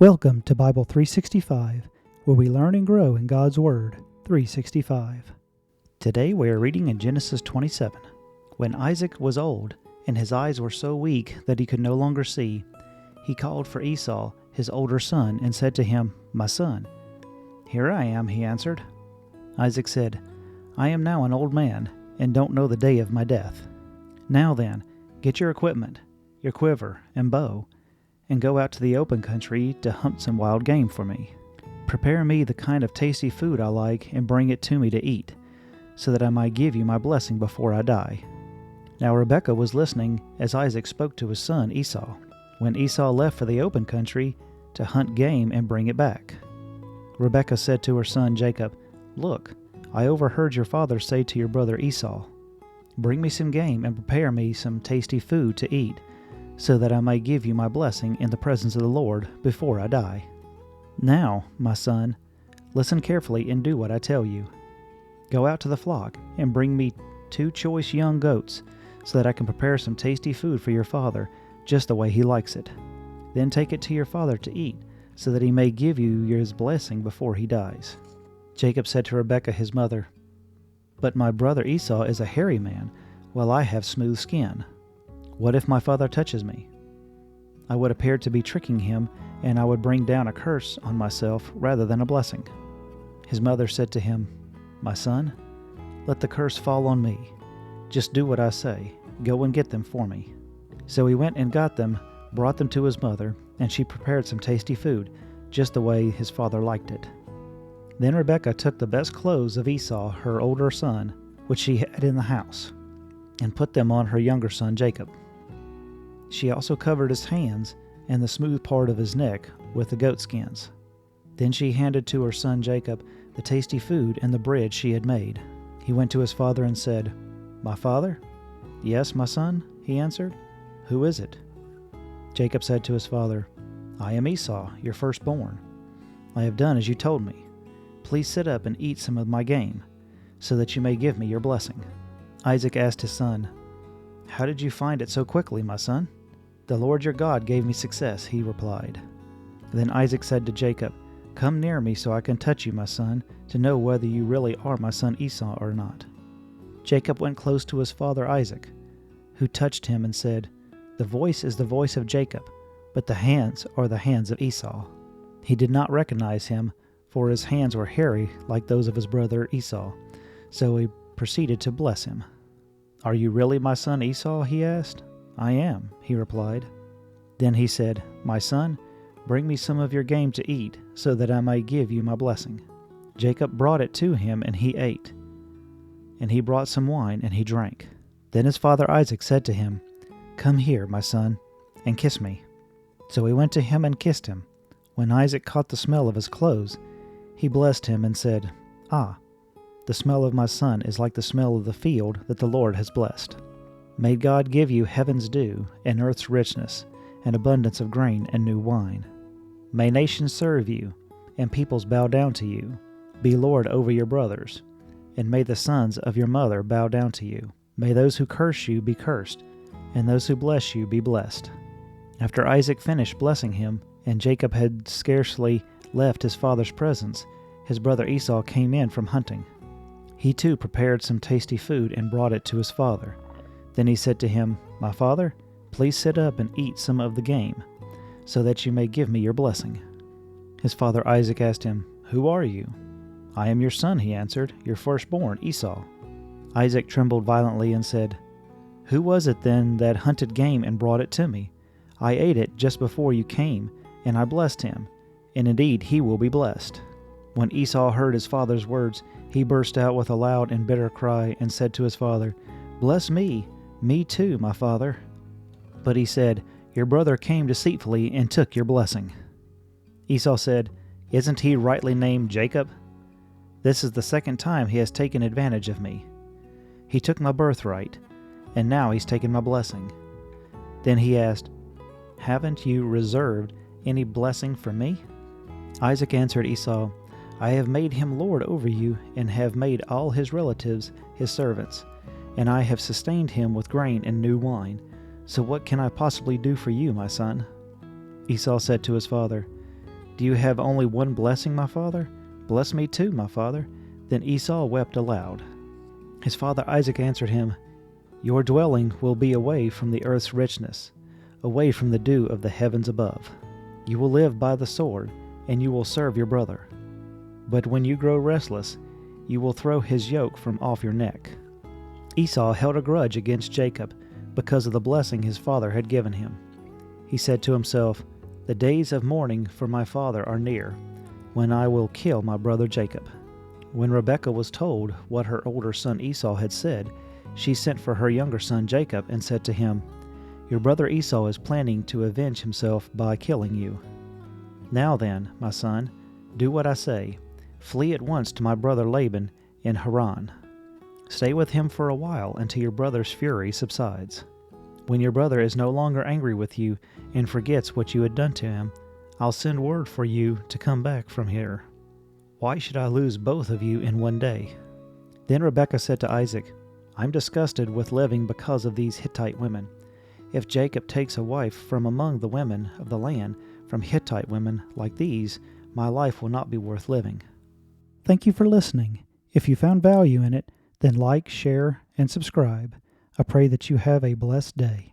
Welcome to Bible 365, where we learn and grow in God's Word 365. Today we are reading in Genesis 27. When Isaac was old, and his eyes were so weak that he could no longer see, he called for Esau, his older son, and said to him, "My son." "Here I am," he answered. Isaac said, "I am now an old man, and don't know the day of my death. Now then, get your equipment, your quiver and bow, and go out to the open country to hunt some wild game for me. Prepare me the kind of tasty food I like and bring it to me to eat, so that I might give you my blessing before I die." Now Rebekah was listening as Isaac spoke to his son Esau, when Esau left for the open country to hunt game and bring it back. Rebekah said to her son Jacob, "Look, I overheard your father say to your brother Esau, 'Bring me some game and prepare me some tasty food to eat, so that I may give you my blessing in the presence of the Lord before I die.' Now, my son, listen carefully and do what I tell you. Go out to the flock and bring me 2 choice young goats, so that I can prepare some tasty food for your father, just the way he likes it. Then take it to your father to eat, so that he may give you his blessing before he dies." Jacob said to Rebekah his mother, "But my brother Esau is a hairy man, while I have smooth skin. What if my father touches me? I would appear to be tricking him, and I would bring down a curse on myself rather than a blessing." His mother said to him, "My son, let the curse fall on me. Just do what I say. Go and get them for me." So he went and got them, brought them to his mother, and she prepared some tasty food, just the way his father liked it. Then Rebekah took the best clothes of Esau, her older son, which she had in the house, and put them on her younger son Jacob. She also covered his hands and the smooth part of his neck with the goat skins. Then she handed to her son Jacob the tasty food and the bread she had made. He went to his father and said, "My father?" "Yes, my son," he answered. "Who is it?" Jacob said to his father, "I am Esau, your firstborn. I have done as you told me. Please sit up and eat some of my game, so that you may give me your blessing." Isaac asked his son, "How did you find it so quickly, my son?" "The Lord your God gave me success," he replied. Then Isaac said to Jacob, "Come near me so I can touch you, my son, to know whether you really are my son Esau or not." Jacob went close to his father Isaac, who touched him and said, "The voice is the voice of Jacob, but the hands are the hands of Esau." He did not recognize him, for his hands were hairy like those of his brother Esau, so he proceeded to bless him. "Are you really my son Esau?" he asked. "I am," he replied. Then he said, "My son, bring me some of your game to eat, so that I may give you my blessing." Jacob brought it to him, and he ate. And he brought some wine, and he drank. Then his father Isaac said to him, "Come here, my son, and kiss me." So he went to him and kissed him. When Isaac caught the smell of his clothes, he blessed him and said, "Ah, the smell of my son is like the smell of the field that the Lord has blessed. May God give you heaven's dew and earth's richness, and abundance of grain and new wine. May nations serve you, and peoples bow down to you. Be Lord over your brothers, and may the sons of your mother bow down to you. May those who curse you be cursed, and those who bless you be blessed." After Isaac finished blessing him, and Jacob had scarcely left his father's presence, his brother Esau came in from hunting. He too prepared some tasty food and brought it to his father. Then he said to him, "My father, please sit up and eat some of the game, so that you may give me your blessing." His father Isaac asked him, "Who are you?" "I am your son," he answered, "your firstborn, Esau." Isaac trembled violently and said, "Who was it then that hunted game and brought it to me? I ate it just before you came, and I blessed him, and indeed he will be blessed." When Esau heard his father's words, he burst out with a loud and bitter cry and said to his father, "Bless me too, my father." But he said, "Your brother came deceitfully and took your blessing." Esau said, "Isn't he rightly named Jacob? This is the second time he has taken advantage of me. He took my birthright, and now he's taken my blessing." Then he asked, "Haven't you reserved any blessing for me?" Isaac answered Esau, "I have made him lord over you, and have made all his relatives his servants, and I have sustained him with grain and new wine. So what can I possibly do for you, my son?" Esau said to his father, Do you have only one blessing, my father? Bless me too, my father. Then Esau wept aloud. His father Isaac answered him, Your dwelling will be away from the earth's richness, away from the dew of the heavens above. You will live by the sword, and you will serve your brother. But when you grow restless, you will throw his yoke from off your neck. Esau held a grudge against Jacob because of the blessing his father had given him. He said to himself, The days of mourning for my father are near, when I will kill my brother Jacob. When Rebekah was told what her older son Esau had said, she sent for her younger son Jacob and said to him, Your brother Esau is planning to avenge himself by killing you. Now then, my son, do what I say. Flee at once to my brother Laban in Haran. Stay with him for a while until your brother's fury subsides. When your brother is no longer angry with you and forgets what you had done to him, I'll send word for you to come back from here. Why should I lose both of you in one day? Then Rebekah said to Isaac, I'm disgusted with living because of these Hittite women. If Jacob takes a wife from among the women of the land, from Hittite women like these, my life will not be worth living. Thank you for listening. If you found value in it, then like, share, and subscribe. I pray that you have a blessed day.